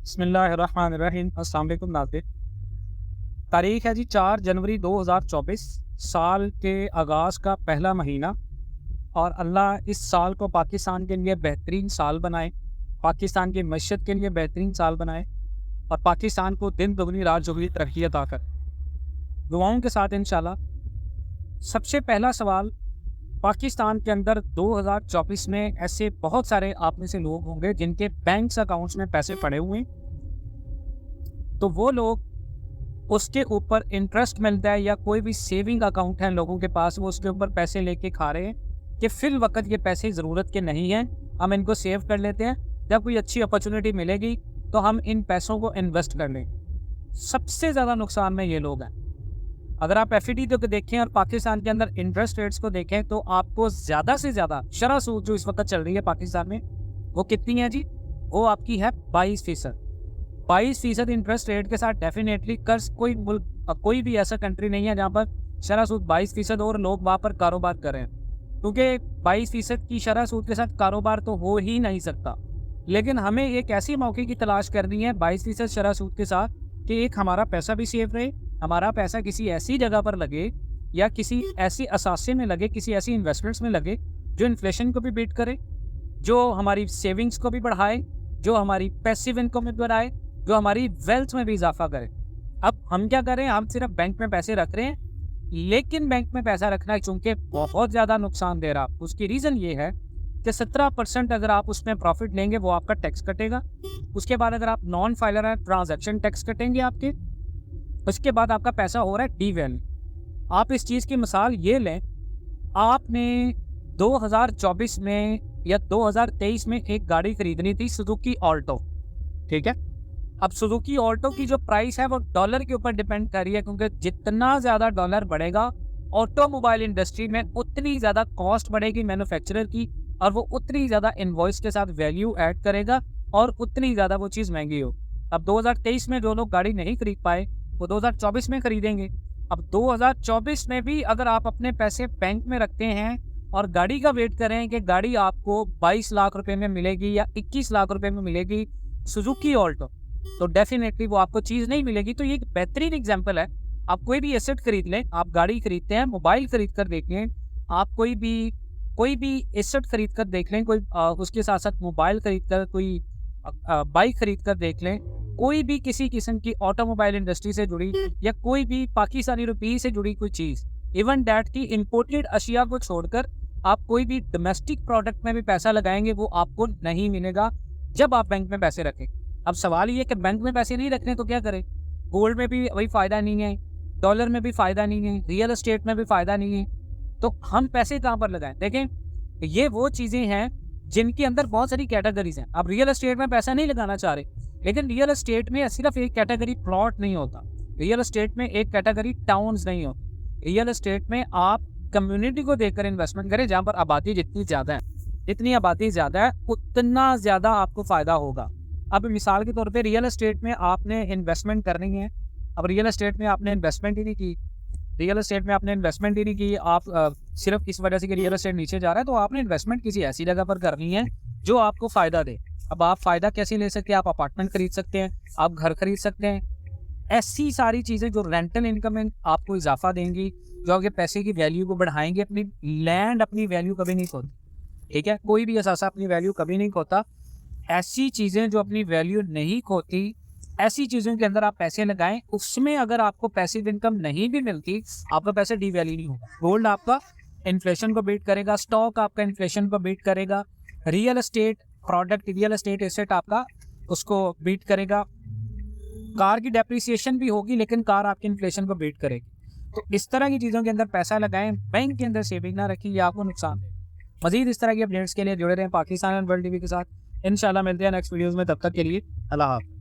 बिस्मिल्लाहिर्रहमानिर्रहीम। अस्सलाम वालेकुम नाज़रीन। तारीख़ है जी 4 जनवरी 2024, साल के आगाज़ का पहला महीना। और अल्लाह इस साल को पाकिस्तान के लिए बेहतरीन साल बनाए, पाकिस्तान की मईशत के लिए बेहतरीन साल बनाए और पाकिस्तान को दिन दुगनी रात चौगुनी तरक्की अता कर। दुआओं के साथ इंशाल्लाह। सबसे पहला सवाल, पाकिस्तान के अंदर 2024 में ऐसे बहुत सारे आप में से लोग होंगे जिनके बैंक अकाउंट्स में पैसे पड़े हुए हैं, तो वो लोग उसके ऊपर इंटरेस्ट मिलता है या कोई भी सेविंग अकाउंट है लोगों के पास, वो उसके ऊपर पैसे लेके खा रहे हैं कि फिल वक्त ये पैसे ज़रूरत के नहीं हैं, हम इनको सेव कर लेते हैं, जब कोई अच्छी अपॉर्चुनिटी मिलेगी तो हम इन पैसों को इन्वेस्ट कर लें। सबसे ज़्यादा नुकसान में ये लोग हैं। अगर आप एफडी को देखें और पाकिस्तान के अंदर इंटरेस्ट रेट्स को देखें तो आपको ज़्यादा से ज़्यादा शरह सूद जो इस वक्त चल रही है पाकिस्तान में, वो कितनी है जी? वो आपकी है 22%। 22% इंटरेस्ट रेट के साथ डेफिनेटली कर्ज कोई मुल्क, कोई भी ऐसा कंट्री नहीं है जहाँ पर शरह सूद 22% और लोग वहाँ पर कारोबार करें, क्योंकि 22% की शरह सूद के साथ कारोबार तो हो ही नहीं सकता। लेकिन हमें एक ऐसी मौके की तलाश करनी है 22% शरह सूद के साथ कि एक हमारा पैसा भी सेफ रहे, हमारा पैसा किसी ऐसी जगह पर लगे या किसी ऐसी असासे में लगे, किसी ऐसी इन्वेस्टमेंट्स में लगे जो इन्फ्लेशन को भी बीट करे, जो हमारी सेविंग्स को भी बढ़ाए, जो हमारी पैसिव इनकम में बढ़ाए, जो हमारी वेल्थ में भी इजाफा करे। अब हम क्या करें, हम सिर्फ बैंक में पैसे रख रहे हैं, लेकिन बैंक में पैसा रखना चूंकि बहुत ज़्यादा नुकसान दे रहा। उसकी रीज़न ये है कि 17% अगर आप उसमें प्रॉफिट लेंगे वो आपका टैक्स कटेगा। उसके बाद अगर आप नॉन फाइलर हैं, ट्रांजैक्शन टैक्स कटेंगे आपके। उसके बाद आपका पैसा हो रहा है डी वैल्यू। आप इस चीज़ की मिसाल ये लें, आपने 2024 में या 2023 में एक गाड़ी खरीदनी थी, सुजुकी ऑल्टो, ठीक है। अब सुजुकी ऑल्टो की जो प्राइस है वो डॉलर के ऊपर डिपेंड कर रही है, क्योंकि जितना ज़्यादा डॉलर बढ़ेगा ऑटोमोबाइल इंडस्ट्री में उतनी ज़्यादा कॉस्ट बढ़ेगी मैन्युफैक्चरर की, और वो उतनी ज़्यादा इनवॉइस के साथ वैल्यू ऐड करेगा और उतनी ज़्यादा वो चीज़ महंगी हो। अब 2023 में जो लोग गाड़ी नहीं खरीद पाए वो 2024 में खरीदेंगे। अब 2024 में भी अगर आप अपने पैसे बैंक में रखते हैं और गाड़ी का वेट करें कि गाड़ी आपको 22 लाख रुपए में मिलेगी या 21 लाख रुपए में मिलेगी सुजुकी ऑल्टो, तो डेफिनेटली वो आपको चीज़ नहीं मिलेगी। तो ये एक बेहतरीन एग्जांपल है। आप कोई भी एसेट खरीद लें, आप गाड़ी खरीदते हैं, मोबाइल खरीद कर देख लें, आप कोई भी एसेट खरीद कर देख लें, कोई उसके साथ साथ मोबाइल खरीद कर, कोई बाइक खरीद कर देख लें, कोई भी किसी किस्म की ऑटोमोबाइल इंडस्ट्री से जुड़ी या कोई भी पाकिस्तानी रुपये से जुड़ी कोई चीज़, इवन डैट की इंपोर्टेड अशिया को छोड़कर आप कोई भी डोमेस्टिक प्रोडक्ट में भी पैसा लगाएंगे वो आपको नहीं मिलेगा जब आप बैंक में पैसे रखें। अब सवाल ये कि बैंक में पैसे नहीं रखने तो क्या करें? गोल्ड में भी वही फ़ायदा नहीं है, डॉलर में भी फ़ायदा नहीं है, रियल एस्टेट में भी फ़ायदा नहीं है, तो हम पैसे कहाँ पर लगाएं? देखें, ये वो चीज़ें हैं जिनके अंदर बहुत सारी कैटेगरीज हैं। आप रियल एस्टेट में पैसा नहीं लगाना चाह रहे, लेकिन रियल एस्टेट में सिर्फ एक कैटेगरी प्लॉट नहीं होता, रियल एस्टेट में एक कैटेगरी टाउन्स नहीं होती। रियल एस्टेट में आप कम्युनिटी को देखकर इन्वेस्टमेंट करें, जहाँ पर आबादी जितनी ज़्यादा है, जितनी आबादी ज़्यादा है उतना ज़्यादा आपको फ़ायदा होगा। अब मिसाल के तौर पे रियल एस्टेट में आपने इन्वेस्टमेंट करनी है, अब रियल एस्टेट में आपने इन्वेस्टमेंट ही नहीं की, आप सिर्फ इस वजह से कि रियल एस्टेट नीचे जा रहा है, तो आपने इन्वेस्टमेंट किसी ऐसी जगह पर करनी है जो आपको फ़ायदा दे। अब आप फ़ायदा कैसे ले सकते हैं? आप अपार्टमेंट खरीद सकते हैं, आप घर खरीद सकते हैं, ऐसी सारी चीज़ें जो रेंटल इनकम में आपको इजाफा देंगी, जो आपके पैसे की वैल्यू को बढ़ाएंगे। अपनी लैंड अपनी वैल्यू कभी नहीं खोती, ठीक है, कोई भी असासा अपनी वैल्यू कभी नहीं खोता। ऐसी चीज़ें जो अपनी वैल्यू नहीं खोती, ऐसी चीज़ों के अंदर आप पैसे लगाएं। उसमें अगर आपको पैसिव इनकम नहीं भी मिलती, आपका पैसा डी वैल्यू नहीं होगा। गोल्ड आपका इन्फ्लेशन को बीट करेगा, स्टॉक आपका इन्फ्लेशन को बीट करेगा, real estate product, real estate asset आपका उसको बीट करेगा। कार की डेप्रिसिएशन भी होगी लेकिन कार आपके इन्फ्लेशन को बीट करेगी। तो इस तरह की चीज़ों के अंदर पैसा लगाएं, बैंक के अंदर सेविंग ना रखिए, ये आपको नुकसान है। मज़ीद इस तरह की अपडेट्स के लिए जुड़े रहें पाकिस्तान एंड वर्ल्ड टीवी के साथ। इंशाल्लाह मिलते हैं नेक्स्ट वीडियोज़ में, तब तक के लिए अल्लाह हाफ़िज़।